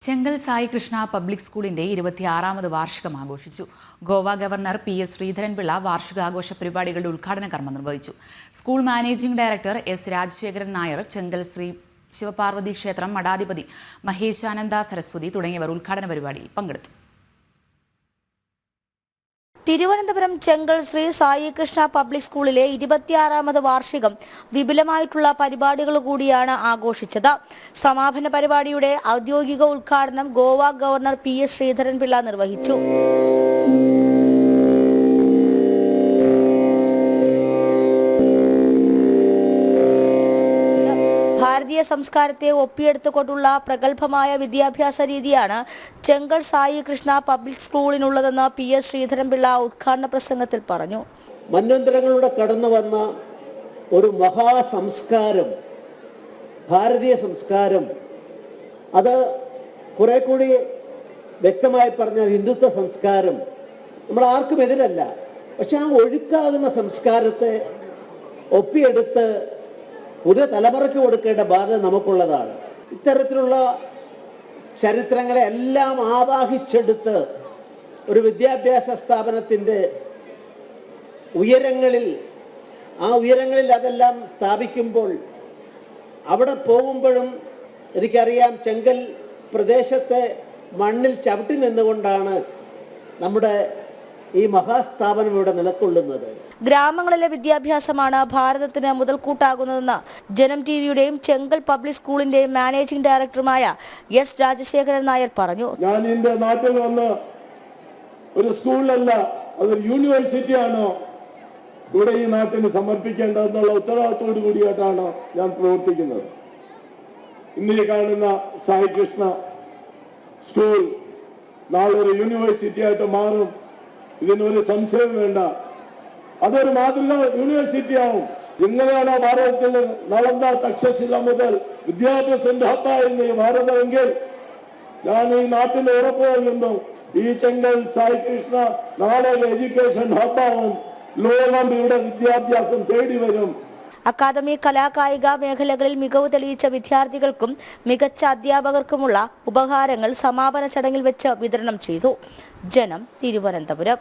ചെങ്കൽ Sai Krishna public സ്കൂളിന്റെ 26ാമത് വാർഷികം ആഘോഷിച്ചു. Goa governor P S. ശ്രീധരൻപിള്ള വാർഷികാഘോഷ പരിപാടികളുടെ ഉദ്ഘാടന കർമ്മം നിർവഹിച്ചു. School managing director S. Rajasekharan Nair, Chenkal Sree Shiva Parvathi ക്ഷേത്രം മഠാധിപതി മഹേശാനന്ദ സരസ്വതി തുടങ്ങിയവർ ഉദ്ഘാടന പരിപാടിയിൽ പങ്കെടുത്തു. തിരുവനന്തപുരം ചെങ്കൽ ശ്രീ സായി കൃഷ്ണ പബ്ലിക് സ്കൂളിലെ 26ാമത് വാർഷികം വിപുലമായിട്ടുള്ള പരിപാടികൾ കൂടിയാണ് ആഘോഷിച്ചത്. സമാപന പരിപാടിയുടെ ഔദ്യോഗിക ഉദ്ഘാടനം ഗോവ ഗവർണർ പി.എസ്. ശ്രീധരൻപിള്ള നിർവഹിച്ചു. ഭാരതീയ സംസ്കാരത്തെ ഒപ്പിയെടുത്തുകൊണ്ടുള്ള പ്രഗത്ഭമായ വിദ്യാഭ്യാസ രീതിയാണ് ചെങ്കൽ സായി കൃഷ്ണ പബ്ലിക് സ്കൂളിനുള്ളതെന്ന് പി.എസ്. ശ്രീധരൻപിള്ള ഉദ്ഘാടന പ്രസംഗത്തിൽ പറഞ്ഞു. മന്വന്തരങ്ങളിലൂടെ കടന്നു വന്ന ഒരു മഹാസംസ്കാരം, ഭാരതീയ സംസ്കാരം, അത് കുറെ കൂടി വ്യക്തമായി പറഞ്ഞ ഹിന്ദുത്വ സംസ്കാരം നമ്മൾ ആർക്കും എതിരല്ല. പക്ഷെ ആ ഒഴുക്കാകുന്ന സംസ്കാരത്തെ ഒപ്പിയെടുത്ത് പുതിയ തലമുറയ്ക്ക് കൊടുക്കേണ്ട ബാധ്യത നമുക്കുള്ളതാണ്. ഇത്തരത്തിലുള്ള ചരിത്രങ്ങളെ എല്ലാം ആവാഹിച്ചെടുത്ത് ഒരു വിദ്യാഭ്യാസ സ്ഥാപനത്തിൻ്റെ ഉയരങ്ങളിൽ അതെല്ലാം സ്ഥാപിക്കുമ്പോൾ അവിടെ പോകുമ്പോഴും എനിക്കറിയാം ചെങ്കൽ പ്രദേശത്തെ മണ്ണിൽ ചവിട്ടി നിന്നുകൊണ്ടാണ് നമ്മുടെ ഈ മഹാസ്ഥാപനം ഇവിടെ നിലകൊള്ളുന്നത്. ഗ്രാമങ്ങളിലെ വിദ്യാഭ്യാസമാണ് ഭാരതത്തിന് മുതൽക്കൂട്ടാകുന്നതെന്ന് ജനം ടിവിയുടെയും ചെങ്കൽ പബ്ലിക് സ്കൂളിന്റെയും മാനേജിംഗ് ഡയറക്ടറുമായ എസ്. രാജശേഖരൻ നായർ പറഞ്ഞു. ഞാൻ എന്റെ നാട്ടിൽ വന്ന് ഒരു സ്കൂളല്ല, അതൊരു യൂണിവേഴ്സിറ്റിയാണ് ഇവിടെ ഈ നാട്ടിന് സമർപ്പിക്കേണ്ടതെന്നുള്ള ഉത്തരവാദിത്തോടു കൂടിയായിട്ടാണ് ഞാൻ പ്രവർത്തിക്കുന്നത്. ഇന്ന് കാണുന്ന സായി കൃഷ്ണ സ്കൂൾ നാളെ ഒരു യൂണിവേഴ്സിറ്റി ആയിട്ട് മാറും. ഇതിനൊരു സംശയം വേണ്ട. അതൊരു മാതൃക യൂണിവേഴ്സിറ്റി ആവും. ഇങ്ങനെയാണ് ഭാരതത്തിൽ നളന്ദ തക്ഷശില മുതൽ വിദ്യാഭ്യാസത്തിന്റെ ഹബ്ബായിരുന്നു ഈ ഭാരതമെങ്കിൽ ഞാൻ ഈ നാട്ടിൽ ഉറപ്പ് നൽകുന്നു, ഈ ചെങ്കൽ സായി കൃഷ്ണ നാളെ എഡ്യൂക്കേഷൻ ഹബ്ബാവും. ലോകം ഇവിടെ വിദ്യാഭ്യാസം തേടി വരും. അക്കാദമി, കലാകായിക മേഖലകളിൽ മികവ് തെളിയിച്ച വിദ്യാർത്ഥികൾക്കും മികച്ച അധ്യാപകർക്കുമുള്ള ഉപഹാരങ്ങൾ സമാപന ചടങ്ങിൽ വെച്ച് വിതരണം ചെയ്തു. ജനം, തിരുവനന്തപുരം.